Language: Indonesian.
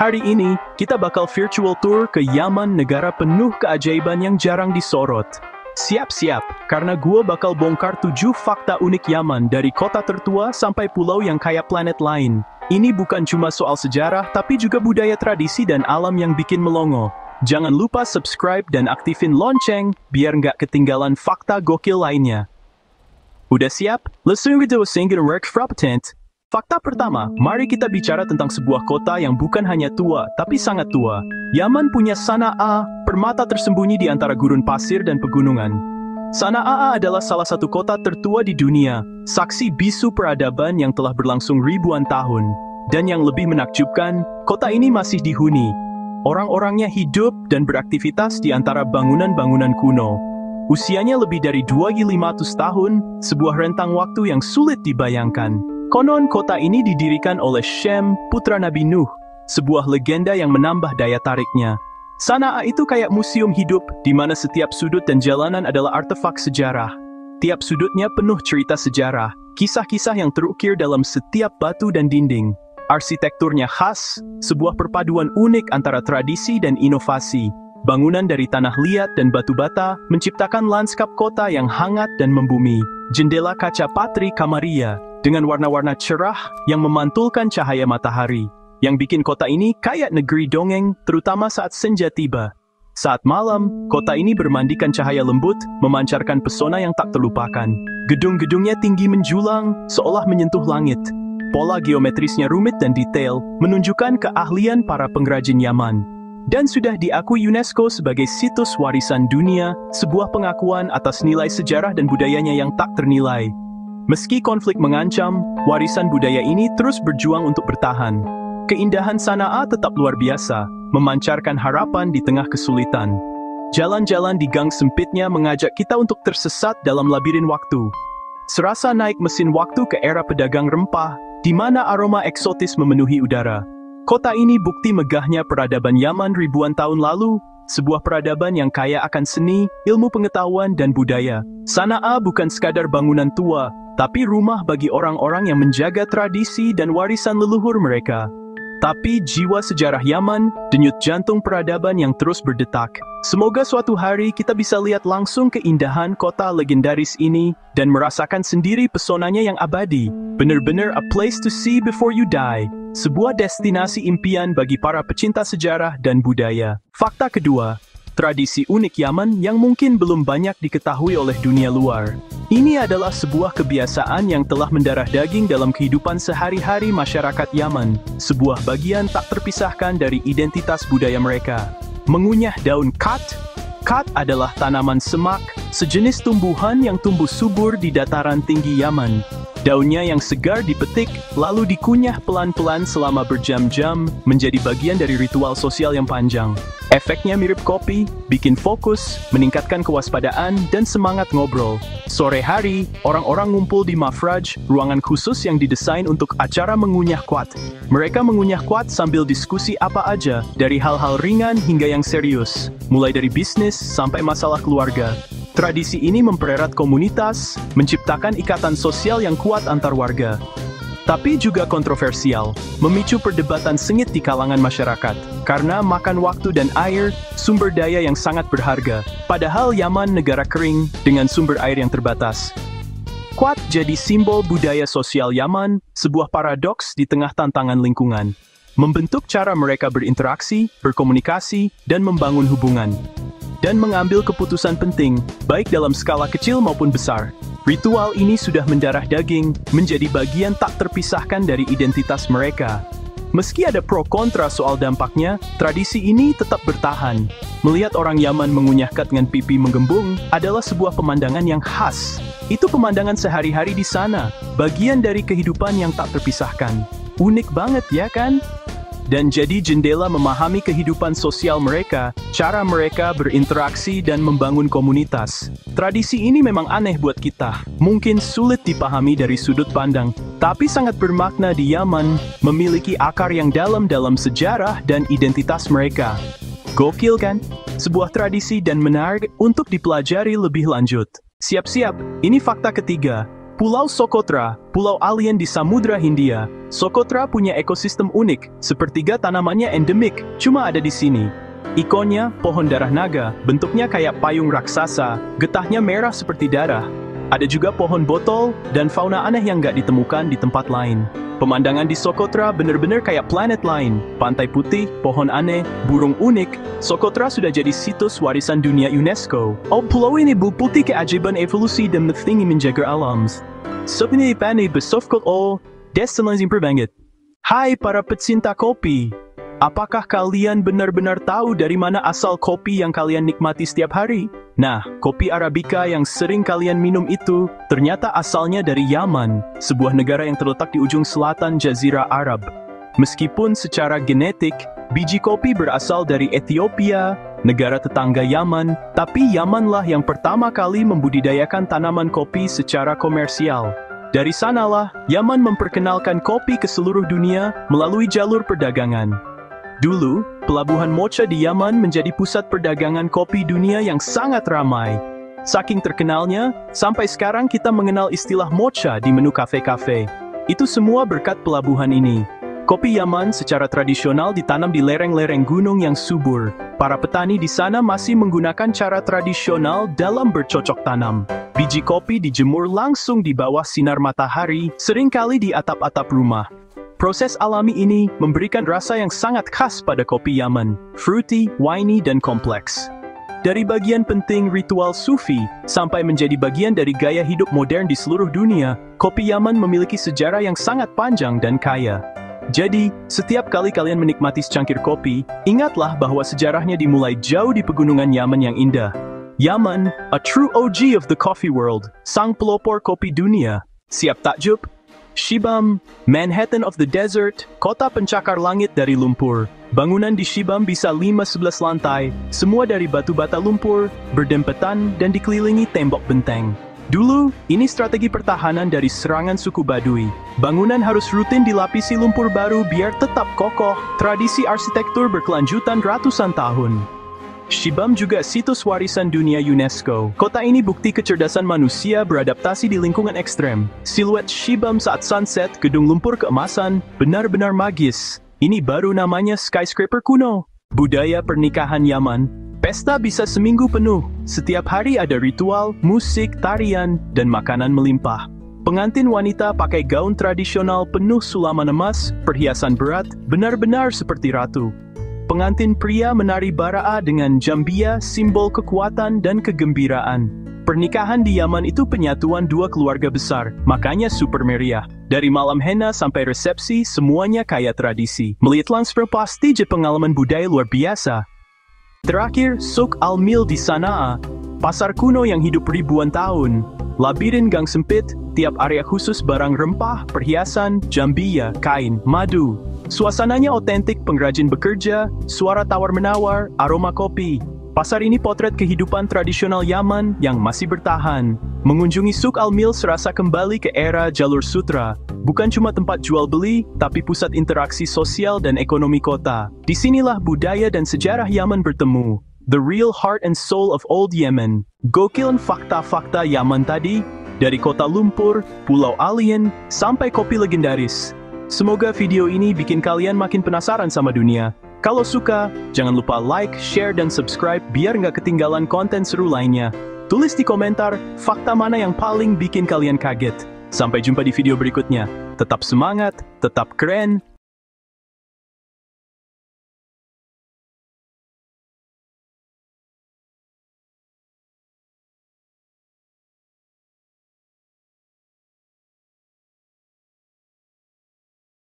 Hari ini, kita bakal virtual tour ke Yaman, negara penuh keajaiban yang jarang disorot. Siap-siap, karena gua bakal bongkar 7 fakta unik Yaman dari kota tertua sampai pulau yang kayak planet lain. Ini bukan cuma soal sejarah, tapi juga budaya tradisi dan alam yang bikin melongo. Jangan lupa subscribe dan aktifin lonceng, biar nggak ketinggalan fakta gokil lainnya. Udah siap? Langsung video singgir work frappatent. Fakta pertama, mari kita bicara tentang sebuah kota yang bukan hanya tua, tapi sangat tua. Yaman punya Sana'a, permata tersembunyi di antara gurun pasir dan pegunungan. Sana'a adalah salah satu kota tertua di dunia, saksi bisu peradaban yang telah berlangsung ribuan tahun. Dan yang lebih menakjubkan, kota ini masih dihuni. Orang-orangnya hidup dan beraktivitas di antara bangunan-bangunan kuno. Usianya lebih dari 2.500 tahun, sebuah rentang waktu yang sulit dibayangkan. Konon kota ini didirikan oleh Shem, putra Nabi Nuh, sebuah legenda yang menambah daya tariknya. Sana'a itu kayak museum hidup, di mana setiap sudut dan jalanan adalah artefak sejarah. Tiap sudutnya penuh cerita sejarah, kisah-kisah yang terukir dalam setiap batu dan dinding. Arsitekturnya khas, sebuah perpaduan unik antara tradisi dan inovasi. Bangunan dari tanah liat dan batu bata menciptakan lanskap kota yang hangat dan membumi. Jendela kaca patri Kamaria, dengan warna-warna cerah yang memantulkan cahaya matahari, yang bikin kota ini kayak negeri dongeng, terutama saat senja tiba. Saat malam, kota ini bermandikan cahaya lembut, memancarkan pesona yang tak terlupakan. Gedung-gedungnya tinggi menjulang, seolah menyentuh langit. Pola geometrisnya rumit dan detail, menunjukkan keahlian para pengrajin Yaman. Dan sudah diakui UNESCO sebagai situs warisan dunia, sebuah pengakuan atas nilai sejarah dan budayanya yang tak ternilai. Meski konflik mengancam, warisan budaya ini terus berjuang untuk bertahan. Keindahan Sana'a tetap luar biasa, memancarkan harapan di tengah kesulitan. Jalan-jalan di gang sempitnya mengajak kita untuk tersesat dalam labirin waktu. Serasa naik mesin waktu ke era pedagang rempah, di mana aroma eksotis memenuhi udara. Kota ini bukti megahnya peradaban Yaman ribuan tahun lalu, sebuah peradaban yang kaya akan seni, ilmu pengetahuan, dan budaya. Sana'a bukan sekadar bangunan tua, tapi rumah bagi orang-orang yang menjaga tradisi dan warisan leluhur mereka. Tapi jiwa sejarah Yaman, denyut jantung peradaban yang terus berdetak. Semoga suatu hari kita bisa lihat langsung keindahan kota legendaris ini, dan merasakan sendiri pesonanya yang abadi. Bener-bener a place to see before you die. Sebuah destinasi impian bagi para pecinta sejarah dan budaya. Fakta kedua, tradisi unik Yaman yang mungkin belum banyak diketahui oleh dunia luar. Ini adalah sebuah kebiasaan yang telah mendarah daging dalam kehidupan sehari-hari masyarakat Yaman, sebuah bagian tak terpisahkan dari identitas budaya mereka. Mengunyah daun khat. Khat adalah tanaman semak, sejenis tumbuhan yang tumbuh subur di dataran tinggi Yaman. Daunnya yang segar dipetik, lalu dikunyah pelan-pelan selama berjam-jam, menjadi bagian dari ritual sosial yang panjang. Efeknya mirip kopi, bikin fokus, meningkatkan kewaspadaan, dan semangat ngobrol. Sore hari, orang-orang ngumpul di mafraj, ruangan khusus yang didesain untuk acara mengunyah khat. Mereka mengunyah khat sambil diskusi apa aja, dari hal-hal ringan hingga yang serius, mulai dari bisnis sampai masalah keluarga. Tradisi ini mempererat komunitas, menciptakan ikatan sosial yang kuat antar warga. Tapi juga kontroversial, memicu perdebatan sengit di kalangan masyarakat, karena makan waktu dan air, sumber daya yang sangat berharga. Padahal Yaman negara kering, dengan sumber air yang terbatas. Khat jadi simbol budaya sosial Yaman, sebuah paradoks di tengah tantangan lingkungan. Membentuk cara mereka berinteraksi, berkomunikasi, dan membangun hubungan. Dan mengambil keputusan penting, baik dalam skala kecil maupun besar. Ritual ini sudah mendarah daging, menjadi bagian tak terpisahkan dari identitas mereka. Meski ada pro kontra soal dampaknya, tradisi ini tetap bertahan. Melihat orang Yaman mengunyah khat dengan pipi menggembung adalah sebuah pemandangan yang khas. Itu pemandangan sehari-hari di sana, bagian dari kehidupan yang tak terpisahkan. Unik banget ya kan? Dan jadi jendela memahami kehidupan sosial mereka, cara mereka berinteraksi dan membangun komunitas. Tradisi ini memang aneh buat kita, mungkin sulit dipahami dari sudut pandang, tapi sangat bermakna di Yaman, memiliki akar yang dalam dalam sejarah dan identitas mereka. Gokil kan? Sebuah tradisi dan menarik untuk dipelajari lebih lanjut. Siap-siap, ini fakta ketiga. Pulau Socotra, pulau alien di Samudra Hindia. Socotra punya ekosistem unik, sepertiga tanamannya endemik, cuma ada di sini. Ikonnya, pohon darah naga, bentuknya kayak payung raksasa, getahnya merah seperti darah. Ada juga pohon botol, dan fauna aneh yang nggak ditemukan di tempat lain. Pemandangan di Socotra bener-bener kayak planet lain. Pantai putih, pohon aneh, burung unik. Socotra sudah jadi situs warisan dunia UNESCO. Oh, pulau ini bukti keajaiban evolusi dan tinggi menjaga alam. Sebenarnya pandai besofkot destinasi berbanget. Hai para pecinta kopi. Apakah kalian benar-benar tahu dari mana asal kopi yang kalian nikmati setiap hari? Nah, kopi Arabica yang sering kalian minum itu ternyata asalnya dari Yaman, sebuah negara yang terletak di ujung selatan Jazirah Arab. Meskipun secara genetik, biji kopi berasal dari Ethiopia, negara tetangga Yaman, tapi Yamanlah yang pertama kali membudidayakan tanaman kopi secara komersial. Dari sanalah, Yaman memperkenalkan kopi ke seluruh dunia melalui jalur perdagangan. Dulu, pelabuhan Mocha di Yaman menjadi pusat perdagangan kopi dunia yang sangat ramai. Saking terkenalnya, sampai sekarang kita mengenal istilah Mocha di menu kafe-kafe. Itu semua berkat pelabuhan ini. Kopi Yaman secara tradisional ditanam di lereng-lereng gunung yang subur. Para petani di sana masih menggunakan cara tradisional dalam bercocok tanam. Biji kopi dijemur langsung di bawah sinar matahari, seringkali di atap-atap rumah. Proses alami ini memberikan rasa yang sangat khas pada kopi Yaman, fruity, winey, dan kompleks. Dari bagian penting ritual sufi, sampai menjadi bagian dari gaya hidup modern di seluruh dunia, kopi Yaman memiliki sejarah yang sangat panjang dan kaya. Jadi, setiap kali kalian menikmati secangkir kopi, ingatlah bahwa sejarahnya dimulai jauh di pegunungan Yaman yang indah. Yaman, a true OG of the coffee world, sang pelopor kopi dunia. Siap takjub? Shibam, Manhattan of the Desert, kota pencakar langit dari lumpur. Bangunan di Shibam bisa 5-11 lantai, semua dari batu bata lumpur, berdempetan dan dikelilingi tembok benteng. Dulu, ini strategi pertahanan dari serangan suku Baduy. Bangunan harus rutin dilapisi lumpur baru biar tetap kokoh, tradisi arsitektur berkelanjutan ratusan tahun. Shibam juga situs warisan dunia UNESCO. Kota ini bukti kecerdasan manusia beradaptasi di lingkungan ekstrem. Siluet Shibam saat sunset, gedung lumpur keemasan, benar-benar magis. Ini baru namanya skyscraper kuno. Budaya pernikahan Yaman. Pesta bisa seminggu penuh. Setiap hari ada ritual, musik, tarian, dan makanan melimpah. Pengantin wanita pakai gaun tradisional penuh sulaman emas, perhiasan berat, benar-benar seperti ratu. Pengantin pria menari baraa dengan jambia, simbol kekuatan dan kegembiraan. Pernikahan di Yaman itu penyatuan dua keluarga besar, makanya super meriah. Dari malam henna sampai resepsi, semuanya kaya tradisi. Melihat langsung pasti je pengalaman budaya luar biasa. Terakhir, Souk Al-Mil di Sanaa, pasar kuno yang hidup ribuan tahun. Labirin gang sempit, tiap area khusus barang rempah, perhiasan, jambia, kain, madu. Suasananya otentik, pengrajin bekerja, suara tawar-menawar, aroma kopi. Pasar ini potret kehidupan tradisional Yaman yang masih bertahan. Mengunjungi Souk Al-Mil serasa kembali ke era jalur sutra. Bukan cuma tempat jual beli, tapi pusat interaksi sosial dan ekonomi kota. Disinilah budaya dan sejarah Yaman bertemu. The real heart and soul of old Yemen. Gokil fakta-fakta Yaman tadi, dari kota lumpur, pulau alien, sampai kopi legendaris. Semoga video ini bikin kalian makin penasaran sama dunia. Kalau suka, jangan lupa like, share, dan subscribe biar nggak ketinggalan konten seru lainnya. Tulis di komentar, fakta mana yang paling bikin kalian kaget. Sampai jumpa di video berikutnya. Tetap semangat, tetap keren,